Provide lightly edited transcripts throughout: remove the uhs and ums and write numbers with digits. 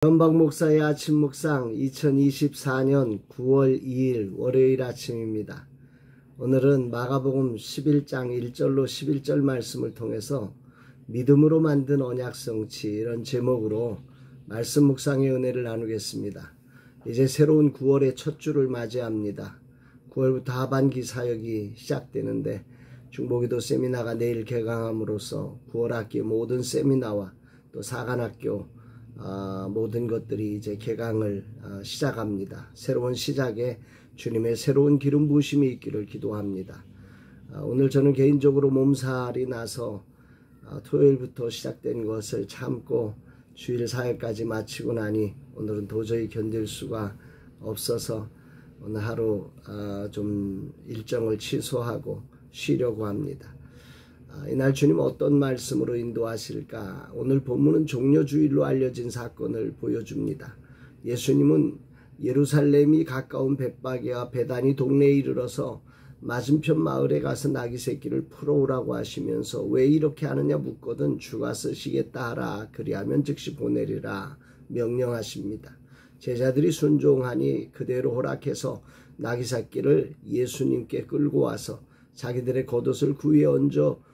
전박 목사의 아침 묵상 2024년 9월 2일 월요일 아침입니다. 오늘은 마가복음 11장 1절로 11절 말씀을 통해서 믿음으로 만든 언약 성취, 이런 제목으로 말씀 묵상의 은혜를 나누겠습니다. 이제 새로운 9월의 첫 주를 맞이합니다. 9월부터 하반기 사역이 시작되는데 중보기도 세미나가 내일 개강함으로써 9월 학기 모든 세미나와 또 사관학교 모든 것들이 이제 개강을 시작합니다. 새로운 시작에 주님의 새로운 기름 부으심이 있기를 기도합니다. 오늘 저는 개인적으로 몸살이 나서 토요일부터 시작된 것을 참고 주일 사역까지 마치고 나니 오늘은 도저히 견딜 수가 없어서 오늘 하루 좀 일정을 취소하고 쉬려고 합니다. 이날 주님 어떤 말씀으로 인도하실까? 오늘 본문은 종려주일로 알려진 사건을 보여줍니다. 예수님은 예루살렘이 가까운 벳바게와 베다니 동네에 이르러서 맞은편 마을에 가서 나귀 새끼를 풀어오라고 하시면서 왜 이렇게 하느냐 묻거든 주가 쓰시겠다 하라. 그리하면 즉시 보내리라 명령하십니다. 제자들이 순종하니 그대로 허락해서 나귀 새끼를 예수님께 끌고 와서 자기들의 겉옷을 그 위에 얹어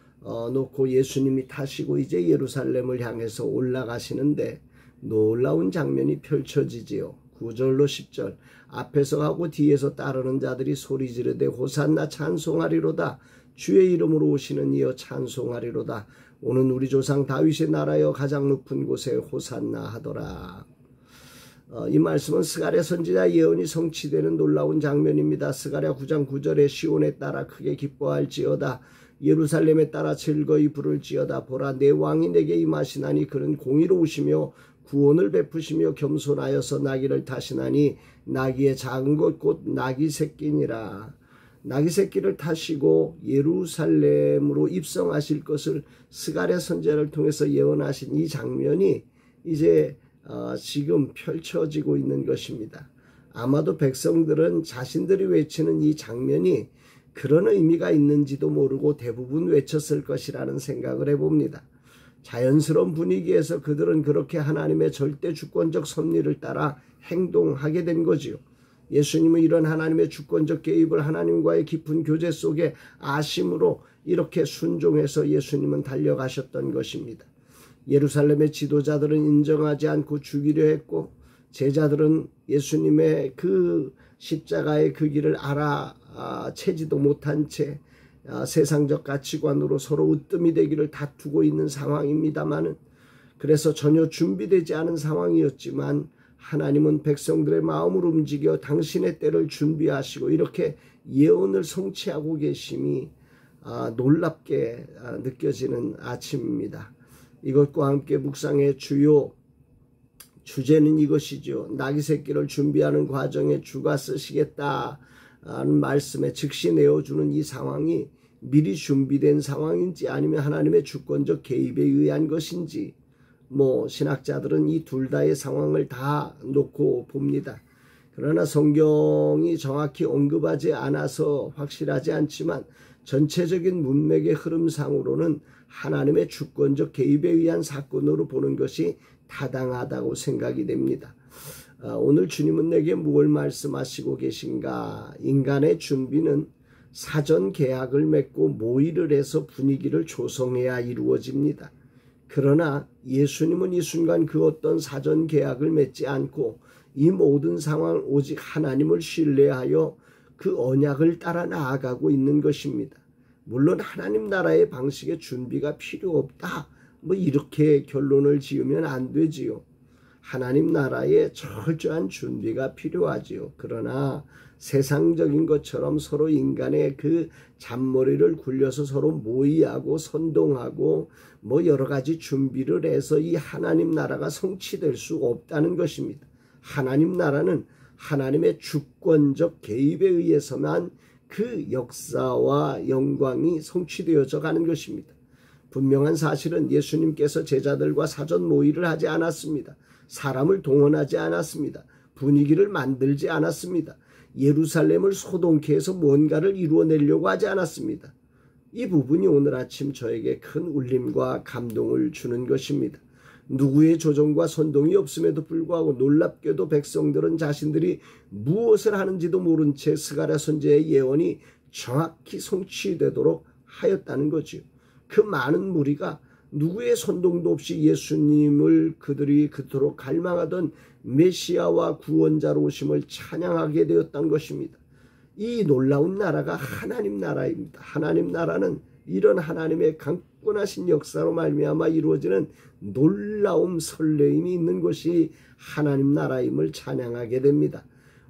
놓고 예수님이 타시고 이제 예루살렘을 향해서 올라가시는데 놀라운 장면이 펼쳐지지요. 9절로 10절 앞에서 가고 뒤에서 따르는 자들이 소리 지르되 호산나 찬송하리로다. 주의 이름으로 오시는 이여 찬송하리로다. 오는 우리 조상 다윗의 나라여 가장 높은 곳에 호산나 하더라. 이 말씀은 스가랴 선지자 예언이 성취되는 놀라운 장면입니다. 스가랴 9장 9절에 시온에 따라 크게 기뻐할지어다. 예루살렘에 따라 즐거이 부를지어다. 보라 내 왕이 내게 임하시나니 그는 공의로우시며 구원을 베푸시며 겸손하여서 나귀를 타시나니 나귀의 작은 것 곧 나귀 새끼니라. 나귀 새끼를 타시고 예루살렘으로 입성하실 것을 스가랴 선지자를 통해서 예언하신 이 장면이 이제 지금 펼쳐지고 있는 것입니다. 아마도 백성들은 자신들이 외치는 이 장면이 그런 의미가 있는지도 모르고 대부분 외쳤을 것이라는 생각을 해봅니다. 자연스러운 분위기에서 그들은 그렇게 하나님의 절대 주권적 섭리를 따라 행동하게 된 거지요. 예수님은 이런 하나님의 주권적 개입을 하나님과의 깊은 교제 속에 아심으로 이렇게 순종해서 예수님은 달려가셨던 것입니다. 예루살렘의 지도자들은 인정하지 않고 죽이려 했고 제자들은 예수님의 그 십자가의 그 길을 알아채지도 못한 채 세상적 가치관으로 서로 으뜸이 되기를 다투고 있는 상황입니다마는, 그래서 전혀 준비되지 않은 상황이었지만 하나님은 백성들의 마음을 움직여 당신의 때를 준비하시고 이렇게 예언을 성취하고 계심이 놀랍게 느껴지는 아침입니다. 이것과 함께 묵상의 주요 주제는 이것이죠. 나귀 새끼를 준비하는 과정에 주가 쓰시겠다는 말씀에 즉시 내어주는 이 상황이 미리 준비된 상황인지 아니면 하나님의 주권적 개입에 의한 것인지, 신학자들은 이 둘 다의 상황을 다 놓고 봅니다. 그러나 성경이 정확히 언급하지 않아서 확실하지 않지만 전체적인 문맥의 흐름상으로는 하나님의 주권적 개입에 의한 사건으로 보는 것이 타당하다고 생각이 됩니다. 오늘 주님은 내게 무엇을 말씀하시고 계신가? 인간의 준비는 사전 계약을 맺고 모의를 해서 분위기를 조성해야 이루어집니다. 그러나 예수님은 이 순간 그 어떤 사전 계약을 맺지 않고 이 모든 상황을 오직 하나님을 신뢰하여 그 언약을 따라 나아가고 있는 것입니다. 물론 하나님 나라의 방식의 준비가 필요 없다, 이렇게 결론을 지으면 안 되지요. 하나님 나라에 철저한 준비가 필요하지요. 그러나 세상적인 것처럼 서로 인간의 그 잔머리를 굴려서 서로 모의하고 선동하고 여러 가지 준비를 해서 이 하나님 나라가 성취될 수 없다는 것입니다. 하나님 나라는 하나님의 주권적 개입에 의해서만 그 역사와 영광이 성취되어져 가는 것입니다. 분명한 사실은 예수님께서 제자들과 사전 모의를 하지 않았습니다. 사람을 동원하지 않았습니다. 분위기를 만들지 않았습니다. 예루살렘을 소동케 해서 뭔가를 이루어내려고 하지 않았습니다. 이 부분이 오늘 아침 저에게 큰 울림과 감동을 주는 것입니다. 누구의 조종과 선동이 없음에도 불구하고 놀랍게도 백성들은 자신들이 무엇을 하는지도 모른 채 스가랴 선지자의 예언이 정확히 성취되도록 하였다는 거지요. 그 많은 무리가 누구의 선동도 없이 예수님을 그들이 그토록 갈망하던 메시아와 구원자로 오심을 찬양하게 되었다는 것입니다. 이 놀라운 나라가 하나님 나라입니다. 하나님 나라는 이런 하나님의 강권하신 역사로 말미암아 이루어지는 놀라움 설레임이 있는 것이 하나님 나라임을 찬양하게 됩니다.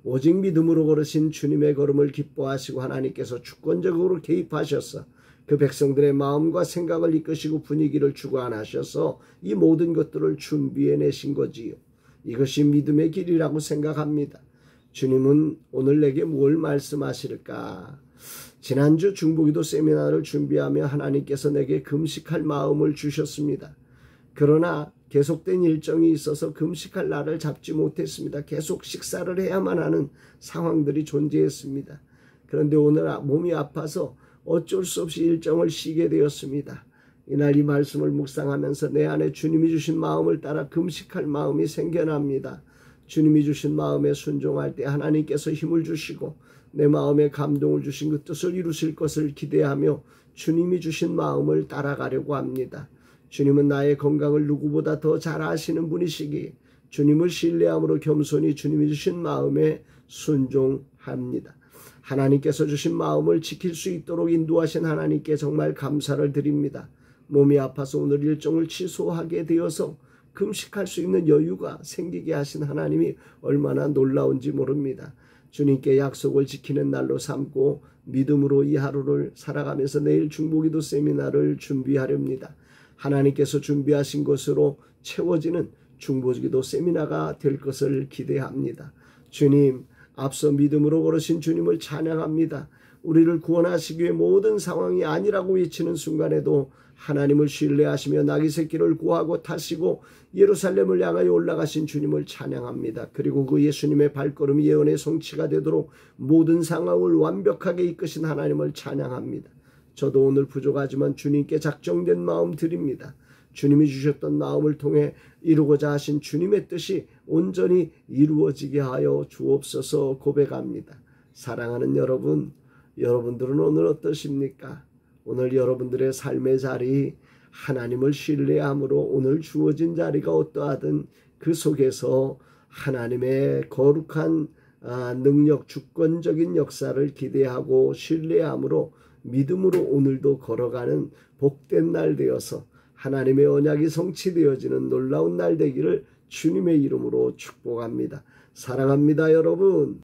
오직 믿음으로 걸으신 주님의 걸음을 기뻐하시고 하나님께서 주권적으로 개입하셔서 그 백성들의 마음과 생각을 이끄시고 분위기를 주관하셔서 이 모든 것들을 준비해내신 거지요. 이것이 믿음의 길이라고 생각합니다. 주님은 오늘 내게 뭘 말씀하실까? 지난주 중보기도 세미나를 준비하며 하나님께서 내게 금식할 마음을 주셨습니다. 그러나 계속된 일정이 있어서 금식할 날을 잡지 못했습니다. 계속 식사를 해야만 하는 상황들이 존재했습니다. 그런데 오늘 몸이 아파서 어쩔 수 없이 일정을 쉬게 되었습니다. 이날 이 말씀을 묵상하면서 내 안에 주님이 주신 마음을 따라 금식할 마음이 생겨납니다. 주님이 주신 마음에 순종할 때 하나님께서 힘을 주시고 내 마음에 감동을 주신 그 뜻을 이루실 것을 기대하며 주님이 주신 마음을 따라가려고 합니다. 주님은 나의 건강을 누구보다 더 잘 아시는 분이시기에 주님을 신뢰함으로 겸손히 주님이 주신 마음에 순종합니다. 하나님께서 주신 마음을 지킬 수 있도록 인도하신 하나님께 정말 감사를 드립니다. 몸이 아파서 오늘 일정을 취소하게 되어서 금식할 수 있는 여유가 생기게 하신 하나님이 얼마나 놀라운지 모릅니다. 주님께 약속을 지키는 날로 삼고 믿음으로 이 하루를 살아가면서 내일 중보기도 세미나를 준비하렵니다. 하나님께서 준비하신 것으로 채워지는 중보기도 세미나가 될 것을 기대합니다. 주님, 앞서 믿음으로 걸으신 주님을 찬양합니다. 우리를 구원하시기 위해 모든 상황이 아니라고 외치는 순간에도 하나님을 신뢰하시며 나귀 새끼를 구하고 타시고 예루살렘을 향하여 올라가신 주님을 찬양합니다. 그리고 그 예수님의 발걸음이 예언의 성취가 되도록 모든 상황을 완벽하게 이끄신 하나님을 찬양합니다. 저도 오늘 부족하지만 주님께 작정된 마음 드립니다. 주님이 주셨던 마음을 통해 이루고자 하신 주님의 뜻이 온전히 이루어지게 하여 주옵소서 고백합니다. 사랑하는 여러분, 여러분들은 오늘 어떠십니까? 오늘 여러분들의 삶의 자리, 하나님을 신뢰함으로 오늘 주어진 자리가 어떠하든 그 속에서 하나님의 거룩한 능력, 주권적인 역사를 기대하고 신뢰함으로 믿음으로 오늘도 걸어가는 복된 날 되어서 하나님의 언약이 성취되어지는 놀라운 날 되기를 주님의 이름으로 축복합니다. 사랑합니다, 여러분.